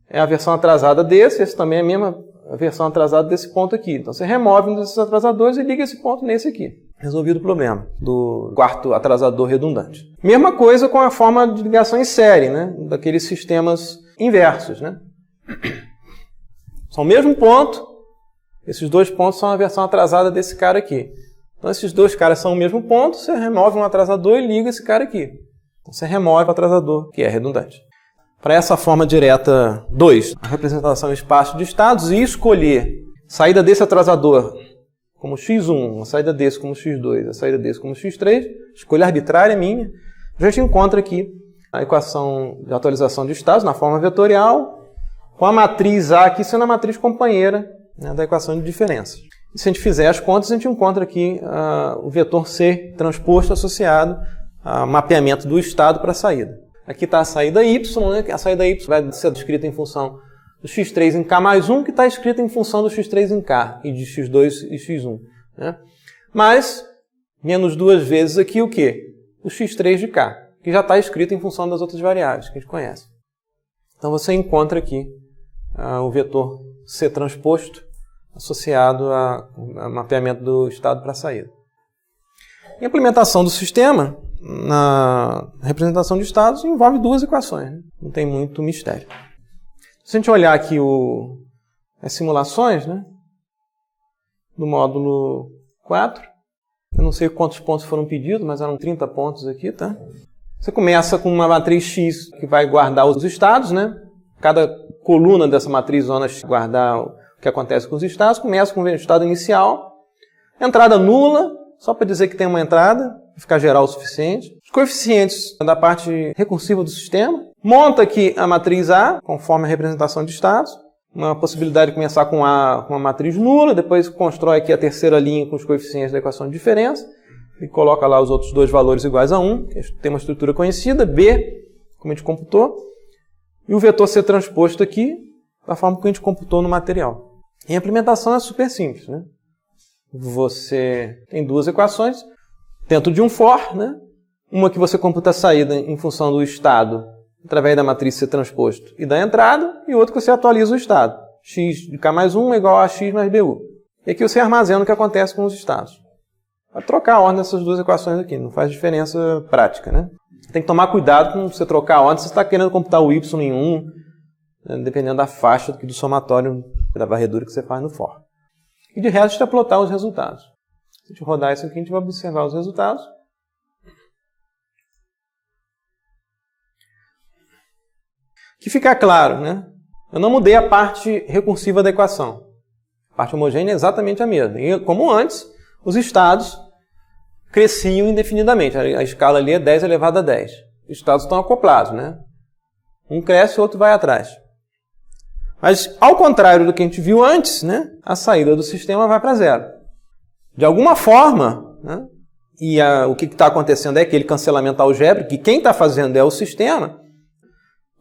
é a versão atrasada desse, esse também é a mesma versão atrasada desse ponto aqui. Então você remove um desses atrasadores e liga esse ponto nesse aqui. Resolvido o problema do quarto atrasador redundante. Mesma coisa com a forma de ligação em série, né? Daqueles sistemas inversos. Né? São o mesmo ponto, esses 2 pontos são a versão atrasada desse cara aqui. Então esses 2 caras são o mesmo ponto, você remove um atrasador e liga esse cara aqui. Então, você remove o atrasador, que é redundante. Para essa forma direta 2, a representação em espaço de estados e escolher saída desse atrasador como x1, a saída desse como x2, a saída desse como x3, escolha arbitrária minha, a gente encontra aqui a equação de atualização de estados na forma vetorial, com a matriz A aqui sendo a matriz companheira, né, da equação de diferença. E se a gente fizer as contas, a gente encontra aqui o vetor C transposto associado ao mapeamento do estado para a saída. Aqui está a saída y, né? A saída y vai ser descrita em função do x3 em k mais 1, que está escrita em função do x3 em k, e de x2 e x1. né? Mas, menos 2 vezes aqui o quê? O x3 de k, que já está escrito em função das outras variáveis que a gente conhece. Então você encontra aqui o vetor C transposto associado ao mapeamento do estado para a saída. E a implementação do sistema na representação de estados envolve 2 equações, né? Não tem muito mistério. Se a gente olhar aqui as simulações, né, do módulo 4, eu não sei quantos pontos foram pedidos, mas eram 30 pontos aqui, tá? Você começa com uma matriz X que vai guardar os estados, né? Cada coluna dessa matriz zona X guardar o que acontece com os estados. Começa com o estado inicial, entrada nula, só para dizer que tem uma entrada, para ficar geral o suficiente. Os coeficientes da parte recursiva do sistema. Monta aqui a matriz A, conforme a representação de estados. Uma possibilidade de começar com A com uma matriz nula, depois constrói aqui a terceira linha com os coeficientes da equação de diferença e coloca lá os outros 2 valores iguais a 1, que tem uma estrutura conhecida, B, como a gente computou, e o vetor C transposto aqui, da forma que a gente computou no material. E a implementação é super simples, né? Você tem 2 equações dentro de um for, né? Uma que você computa a saída em função do estado através da matriz C transposto e da entrada, e outra que você atualiza o estado. X de K mais 1 é igual a X mais BU. E aqui você armazena o que acontece com os estados. Vai trocar a ordem dessas 2 equações aqui, não faz diferença prática, né? Tem que tomar cuidado com você trocar a ordem, se você está querendo computar o Y em 1, né, dependendo da faixa do somatório da varredura que você faz no for. E de resto, é plotar os resultados. Se a gente rodar isso aqui, a gente vai observar os resultados. Que fica claro, né? Eu não mudei a parte recursiva da equação. A parte homogênea é exatamente a mesma. E, como antes, os estados cresciam indefinidamente. A escala ali é 10 elevado a 10. Os estados estão acoplados, né? Um cresce, o outro vai atrás. Mas, ao contrário do que a gente viu antes, né? A saída do sistema vai para 0. De alguma forma, né? E o que está acontecendo é aquele cancelamento algébrico, que quem está fazendo é o sistema.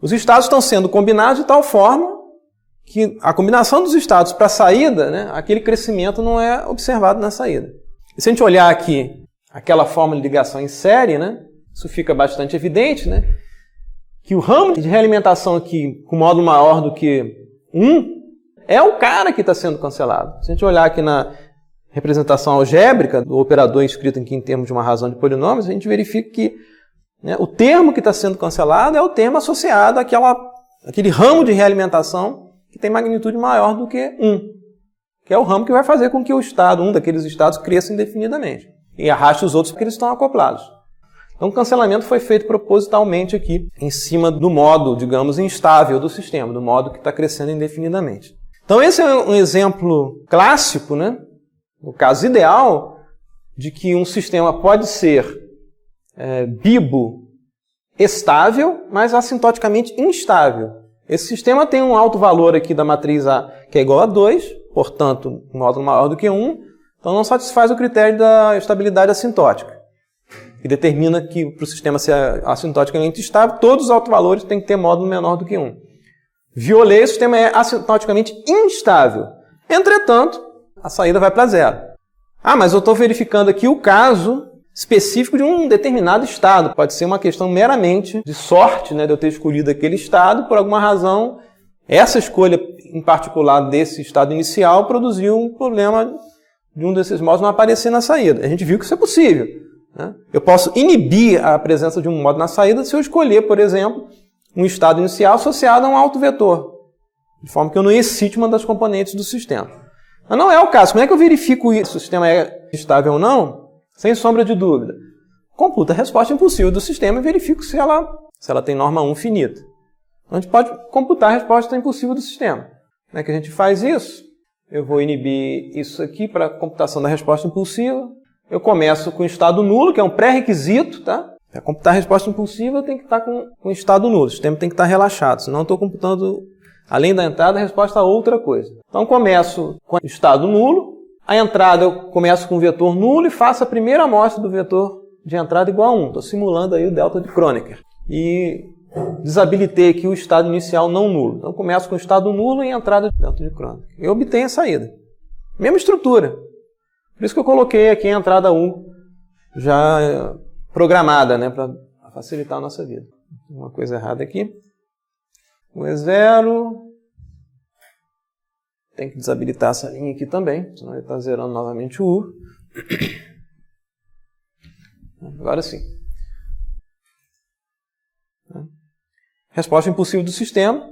Os estados estão sendo combinados de tal forma que a combinação dos estados para a saída, né, aquele crescimento não é observado na saída. E se a gente olhar aqui aquela fórmula de ligação em série, né, isso fica bastante evidente, né, que o ramo de realimentação aqui com módulo maior do que 1 é o cara que está sendo cancelado. Se a gente olhar aqui na representação algébrica do operador escrito aqui em termos de uma razão de polinômios, a gente verifica que, né, o termo que está sendo cancelado é o termo associado àquele ramo de realimentação que tem magnitude maior do que 1, que é o ramo que vai fazer com que o estado, um daqueles estados, cresça indefinidamente e arraste os outros porque eles estão acoplados. Então o cancelamento foi feito propositalmente aqui, em cima do modo, digamos, instável do sistema, do modo que está crescendo indefinidamente. Então esse é um exemplo clássico, né, no caso ideal, de que um sistema pode ser bibo estável, mas assintoticamente instável. Esse sistema tem um alto valor aqui da matriz A, que é igual a 2, portanto, um módulo maior do que 1, então não satisfaz o critério da estabilidade assintótica, que determina que para o sistema ser assintoticamente estável, todos os autovalores têm que ter módulo menor do que 1. Violei, o sistema é assintoticamente instável. Entretanto, a saída vai para 0. Ah, mas eu estou verificando aqui o caso específico de um determinado estado. Pode ser uma questão meramente de sorte, né, de eu ter escolhido aquele estado, por alguma razão, essa escolha em particular desse estado inicial produziu um problema de um desses módulos não aparecer na saída. A gente viu que isso é possível, né? Eu posso inibir a presença de um módulo na saída se eu escolher, por exemplo, um estado inicial associado a um autovetor, de forma que eu não excite uma das componentes do sistema. Mas não é o caso. Como é que eu verifico se o sistema é estável ou não? Sem sombra de dúvida. Computa a resposta impulsiva do sistema e verifico se ela tem norma 1 finita. A gente pode computar a resposta impulsiva do sistema. Como é que a gente faz isso? Eu vou inibir isso aqui para a computação da resposta impulsiva. Eu começo com estado nulo, que é um pré-requisito, tá? Para computar a resposta impulsiva, eu tenho que estar com estado nulo. O sistema tem que estar relaxado, senão eu estou computando, além da entrada, a resposta a outra coisa. Então, começo com estado nulo. A entrada eu começo com o vetor nulo e faço a primeira amostra do vetor de entrada igual a 1. Estou simulando aí o delta de Kronecker. E desabilitei aqui o estado inicial não nulo. Então começo com o estado nulo e entrada de delta de Kronecker. Eu obtenho a saída. Mesma estrutura. Por isso que eu coloquei aqui a entrada U já programada, né, para facilitar a nossa vida. Uma coisa errada aqui. U é 0. Tem que desabilitar essa linha aqui também, senão ele está zerando novamente o U. Agora sim. Resposta impulsiva do sistema,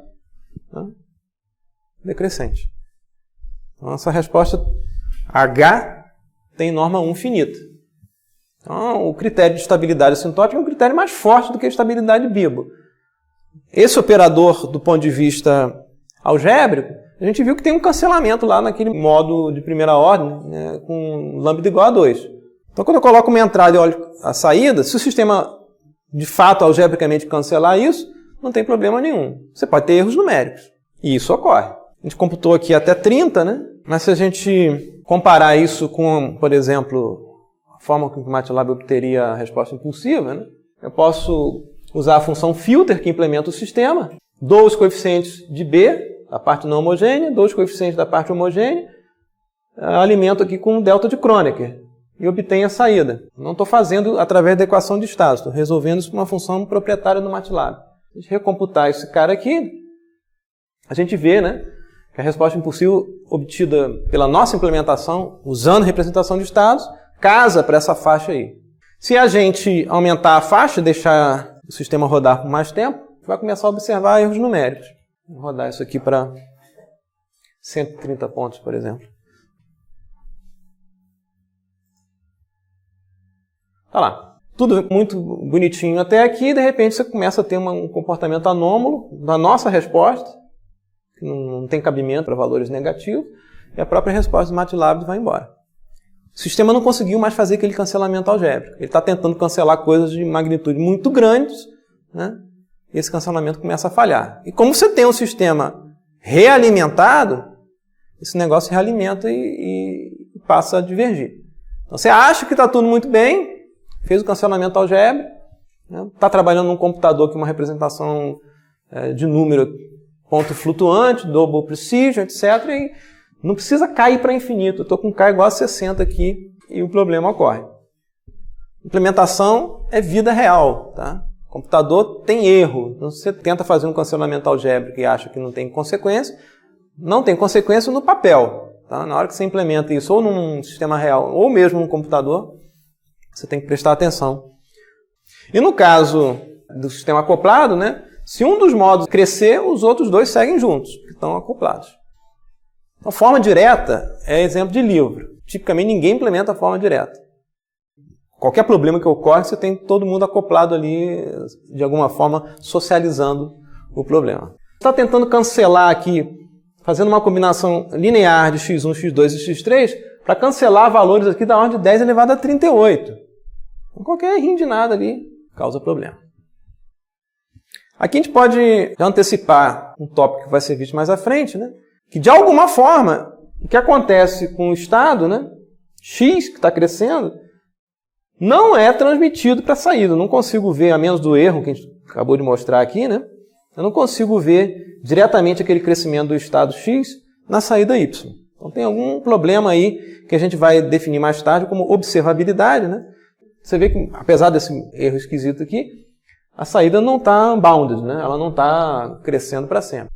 decrescente. Então, essa resposta H tem norma 1 finita. Então, o critério de estabilidade assintótica é um critério mais forte do que a estabilidade Bibo. Esse operador, do ponto de vista algébrico, a gente viu que tem um cancelamento lá naquele modo de primeira ordem, né, com lambda igual a 2. Então, quando eu coloco uma entrada e olho a saída, se o sistema de fato algebricamente cancelar isso, não tem problema nenhum. Você pode ter erros numéricos. E isso ocorre. A gente computou aqui até 30, né? Mas se a gente comparar isso com, por exemplo, a forma que o MATLAB obteria a resposta impulsiva, né? Eu posso usar a função filter que implementa o sistema, dou os coeficientes de B, da parte não homogênea, dou os coeficientes da parte homogênea, alimento aqui com delta de Kronecker e obtenho a saída. Não estou fazendo através da equação de estado, estou resolvendo isso com uma função proprietária do MATLAB. Se a gente recomputar esse cara aqui, a gente vê, né, que a resposta impulsiva obtida pela nossa implementação, usando representação de estados, casa para essa faixa aí. Se a gente aumentar a faixa e deixar o sistema rodar por mais tempo, vai começar a observar erros numéricos. Vou rodar isso aqui para 130 pontos, por exemplo. Tá lá. Tudo muito bonitinho até aqui, e de repente você começa a ter um comportamento anômalo da nossa resposta, que não tem cabimento para valores negativos, e a própria resposta do MATLAB vai embora. O sistema não conseguiu mais fazer aquele cancelamento algébrico. Ele está tentando cancelar coisas de magnitude muito grandes, né? E esse cancelamento começa a falhar. E como você tem um sistema realimentado, esse negócio realimenta e passa a divergir. Então você acha que está tudo muito bem, fez o cancelamento algébrico, está trabalhando num computador que é uma representação de número ponto flutuante, double precision, etc. E não precisa cair para infinito. Eu estou com K igual a 60 aqui e o problema ocorre. Implementação é vida real. Tá? O computador tem erro. Então, se você tenta fazer um cancelamento algébrico e acha que não tem consequência, não tem consequência no papel. Tá? Na hora que você implementa isso ou num sistema real ou mesmo num computador, você tem que prestar atenção. E no caso do sistema acoplado, né, se um dos modos crescer, os outros dois seguem juntos, que estão acoplados. A forma direta é exemplo de livro. Tipicamente ninguém implementa a forma direta. Qualquer problema que ocorre, você tem todo mundo acoplado ali, de alguma forma, socializando o problema. Você está tentando cancelar aqui, fazendo uma combinação linear de x1, x2 e x3, para cancelar valores aqui da ordem de 10 elevado a 38. Qualquer errinho de nada ali causa problema. Aqui a gente pode já antecipar um tópico que vai ser visto mais à frente, né? Que de alguma forma, o que acontece com o estado, né? X, que está crescendo, não é transmitido para a saída. Eu não consigo ver, a menos do erro que a gente acabou de mostrar aqui, né? Eu não consigo ver diretamente aquele crescimento do estado X na saída Y. Então tem algum problema aí que a gente vai definir mais tarde como observabilidade, né? Você vê que, apesar desse erro esquisito aqui, a saída não está bounded, né? Ela não está crescendo para sempre.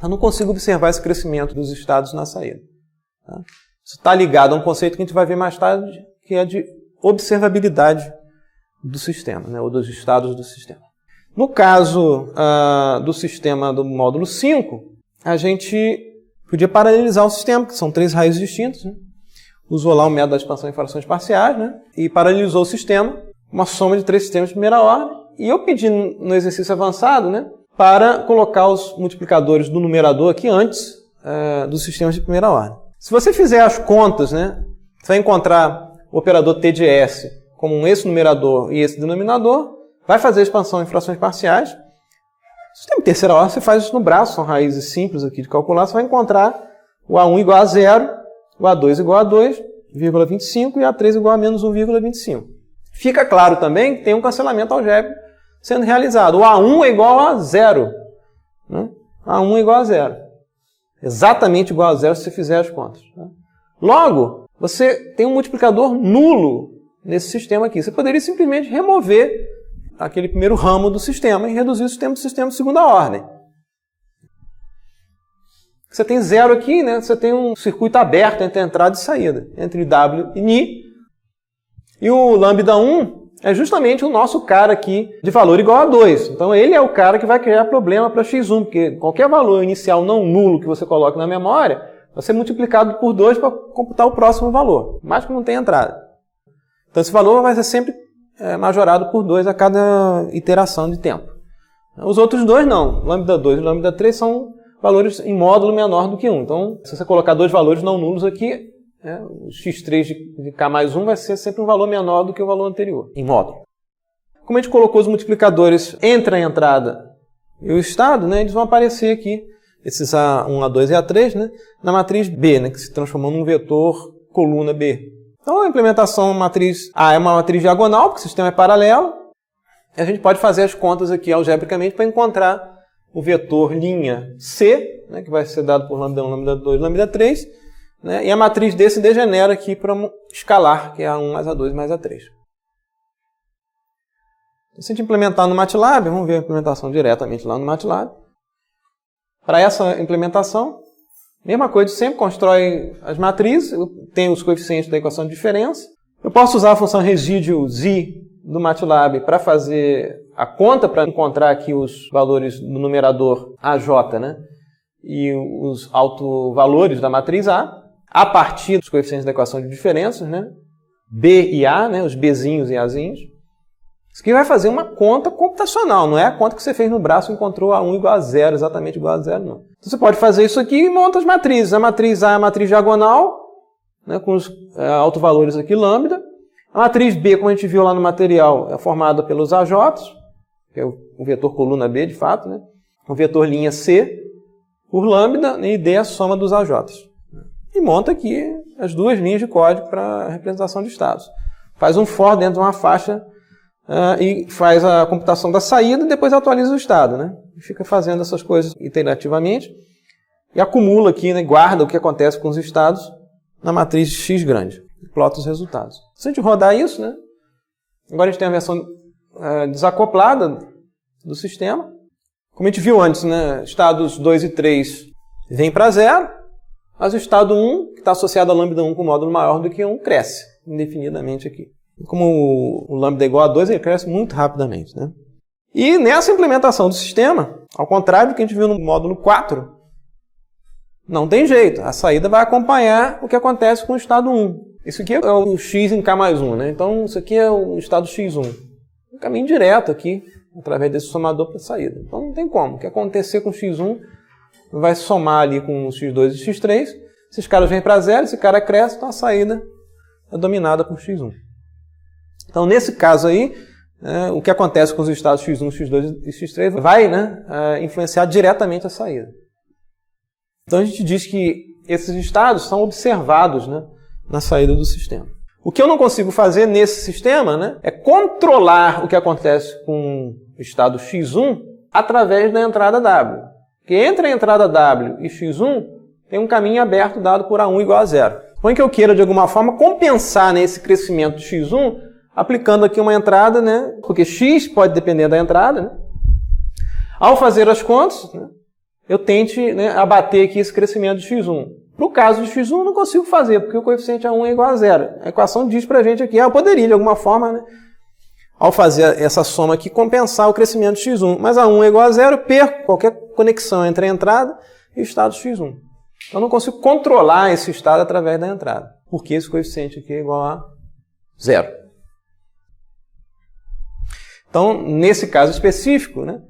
Eu não consigo observar esse crescimento dos estados na saída. Tá? Isso está ligado a um conceito que a gente vai ver mais tarde, que é de observabilidade do sistema, né? Ou dos estados do sistema. No caso do sistema do módulo 5, a gente podia paralelizar o sistema, que são 3 raios distintos, né? Usou lá o método da expansão em frações parciais, né? E paralelizou o sistema, uma soma de 3 sistemas de primeira ordem. E eu pedi no exercício avançado, né, para colocar os multiplicadores do numerador aqui antes dos sistemas de primeira ordem. Se você fizer as contas, né, você vai encontrar o operador T de S como esse numerador e esse denominador, vai fazer a expansão em frações parciais. Sistema de terceira ordem, você faz isso no braço, são raízes simples aqui de calcular, você vai encontrar o A1 igual a 0, o A2 igual a 2,25 e o A3 igual a menos 1,25. Fica claro também que tem um cancelamento algébrico sendo realizado. O A1 é igual a 0. Né? A1 é igual a 0. Exatamente igual a 0 se você fizer as contas. Né? Logo, você tem um multiplicador nulo nesse sistema aqui. Você poderia simplesmente remover aquele primeiro ramo do sistema e reduzir o sistema de segunda ordem. Você tem zero aqui, né? Você tem um circuito aberto entre entrada e saída, entre W e Ni. E o lambda 1 é justamente o nosso cara aqui de valor igual a 2. Então ele é o cara que vai criar problema para x1, porque qualquer valor inicial não nulo que você coloque na memória vai ser multiplicado por 2 para computar o próximo valor, mais que não tem entrada. Então esse valor vai ser sempre majorado por 2 a cada iteração de tempo. Os outros dois não. Lambda 2 e lambda 3 são valores em módulo menor do que 1. Então, se você colocar dois valores não nulos aqui, o x3 de k mais 1 vai ser sempre um valor menor do que o valor anterior, em módulo. Como a gente colocou os multiplicadores entre a entrada e o estado, né, eles vão aparecer aqui, esses A1, A2 e A3, né, na matriz B, né, que se transformou num vetor coluna B. Então, a implementação matriz A é uma matriz diagonal, porque o sistema é paralelo. E a gente pode fazer as contas aqui algebricamente para encontrar o vetor linha C, né, que vai ser dado por lambda 1, lambda 2, lambda 3, né, e a matriz D se degenera aqui para um escalar, que é A1 mais A2 mais A3. Se a gente implementar no MATLAB, vamos ver a implementação diretamente lá no MATLAB. Para essa implementação, mesma coisa, sempre constrói as matrizes, tem os coeficientes da equação de diferença. Eu posso usar a função resíduo z do MATLAB para fazer a conta, para encontrar aqui os valores do numerador AJ, né? E os autovalores da matriz A partir dos coeficientes da equação de diferenças, né? B e A, né? Os Bzinhos e Azinhos. Isso aqui vai fazer uma conta computacional, não é a conta que você fez no braço e encontrou A1 igual a 0, exatamente igual a 0, não. Então você pode fazer isso aqui e monta as matrizes. A matriz A é a matriz diagonal, né? Com os autovalores aqui lambda. A matriz B, como a gente viu lá no material, é formada pelos AJs, que é o vetor coluna B, de fato, né? O vetor linha C por lambda, e D é a soma dos AJs. E monta aqui as duas linhas de código para a representação de estados. Faz um for dentro de uma faixa e faz a computação da saída e depois atualiza o estado, né? E fica fazendo essas coisas iterativamente e acumula aqui, né? Guarda o que acontece com os estados na matriz X grande. Plota os resultados. Se a gente rodar isso, né? Agora a gente tem a versão desacoplada do sistema. Como a gente viu antes, né? Estados 2 e 3 vêm para 0, mas o estado 1, que está associado a lambda 1 com módulo maior do que 1, cresce indefinidamente aqui. Como o lambda é igual a 2, ele cresce muito rapidamente, né? E nessa implementação do sistema, ao contrário do que a gente viu no módulo 4, não tem jeito. A saída vai acompanhar o que acontece com o estado 1. Isso aqui é o x em k mais 1, né? Então, isso aqui é o estado x1. Um caminho direto aqui, através desse somador para a saída. Então, não tem como. O que acontecer com o x1 vai somar ali com o x2 e x3. Esses caras vêm para 0, esse cara cresce, então a saída é dominada por x1. Então, nesse caso aí, o que acontece com os estados x1, x2 e x3 vai, né, influenciar diretamente a saída. Então, a gente diz que esses estados são observados, né, na saída do sistema. O que eu não consigo fazer nesse sistema, né, é controlar o que acontece com o estado x1 através da entrada W. Porque entre a entrada W e x1 tem um caminho aberto dado por A1 igual a 0. Põe que eu queira, de alguma forma, compensar nesse crescimento de x1 aplicando aqui uma entrada, né, porque x pode depender da entrada. Né? Ao fazer as contas, né, eu tente, né, abater aqui esse crescimento de x1. No caso de x1 eu não consigo fazer, porque o coeficiente A1 é igual a 0. A equação diz pra gente aqui, eu poderia de alguma forma, né, ao fazer essa soma aqui, compensar o crescimento de x1. Mas A1 é igual a 0, eu perco qualquer conexão entre a entrada e o estado x1. Eu não consigo controlar esse estado através da entrada, porque esse coeficiente aqui é igual a 0. Então, nesse caso específico, né,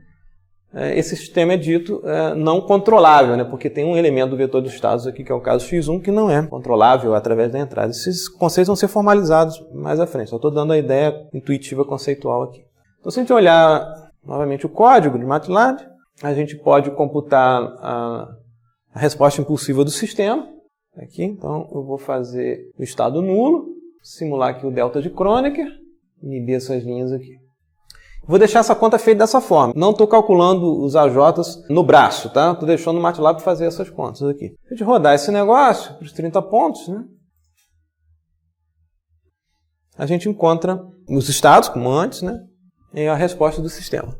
esse sistema é dito não controlável, né? Porque tem um elemento do vetor dos estados aqui, que é o caso x1, que não é controlável através da entrada. Esses conceitos vão ser formalizados mais à frente. Só estou dando a ideia intuitiva conceitual aqui. Então, se a gente olhar novamente o código de MATLAB, a gente pode computar a resposta impulsiva do sistema. Aqui, então, eu vou fazer o estado nulo, simular aqui o delta de Kronecker, inibir essas linhas aqui. Vou deixar essa conta feita dessa forma. Não estou calculando os AJs no braço, tá? Estou deixando o MATLAB fazer essas contas aqui. Se a gente rodar esse negócio para os 30 pontos, né? a gente encontra os estados, como antes, né? E a resposta do sistema.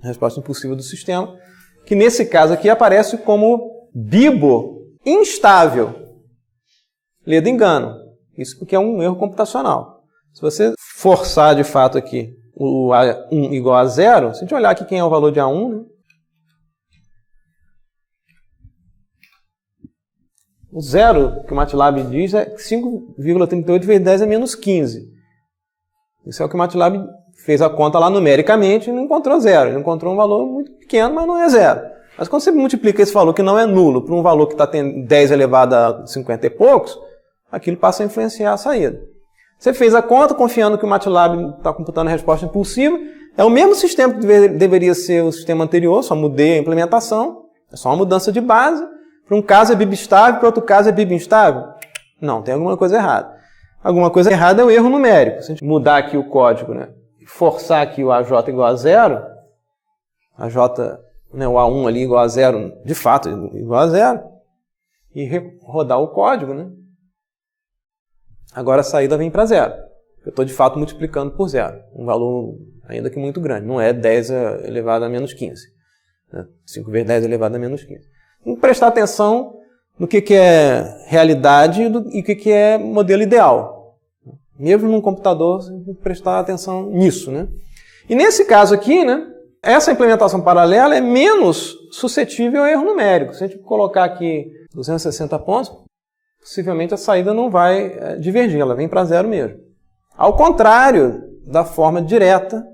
A resposta impulsiva do sistema, que nesse caso aqui aparece como bibo instável. Lê do engano. Isso porque é um erro computacional. Se você forçar de fato aqui o A1 igual a 0, se a gente olhar aqui quem é o valor de A1, né? O zero que o MATLAB diz é 5,38 vezes 10 é menos 15. Isso é o que o MATLAB fez a conta lá numericamente e não encontrou zero. Ele encontrou um valor muito pequeno, mas não é zero. Mas quando você multiplica esse valor que não é nulo por um valor que está tendo 10 elevado a 50 e poucos, aquilo passa a influenciar a saída. Você fez a conta confiando que o MATLAB está computando a resposta impulsiva. É o mesmo sistema que deveria ser o sistema anterior, só mudei a implementação. É só uma mudança de base. Para um caso é bibo estável, para outro caso é bibo instável? Não, tem alguma coisa errada. Alguma coisa errada é o erro numérico. Se a gente mudar aqui o código, né, e forçar aqui o AJ igual a 0, né, o A1 ali igual a 0, de fato igual a 0, e rodar o código, né, agora a saída vem para 0. Eu estou de fato multiplicando por 0, um valor ainda que muito grande. Não é 10 elevado a menos 15. Né? 5 vezes 10 elevado a menos 15. Tem que prestar atenção no que é realidade e o que é modelo ideal. Mesmo num computador, você tem que prestar atenção nisso, né? E nesse caso aqui, né, essa implementação paralela é menos suscetível a erro numérico. Se a gente colocar aqui 260 pontos, possivelmente a saída não vai divergir, ela vem para 0 mesmo. Ao contrário da forma direta,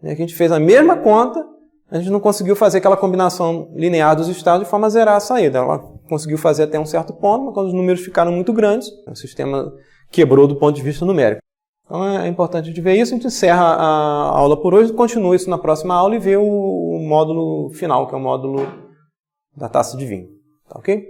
né, que a gente fez a mesma conta, a gente não conseguiu fazer aquela combinação linear dos estados de forma a zerar a saída. Ela conseguiu fazer até um certo ponto, mas quando os números ficaram muito grandes, o sistema quebrou do ponto de vista numérico. Então é importante a gente ver isso. A gente encerra a aula por hoje, continua isso na próxima aula e vê o módulo final, que é o módulo da taça de vinho. Tá ok?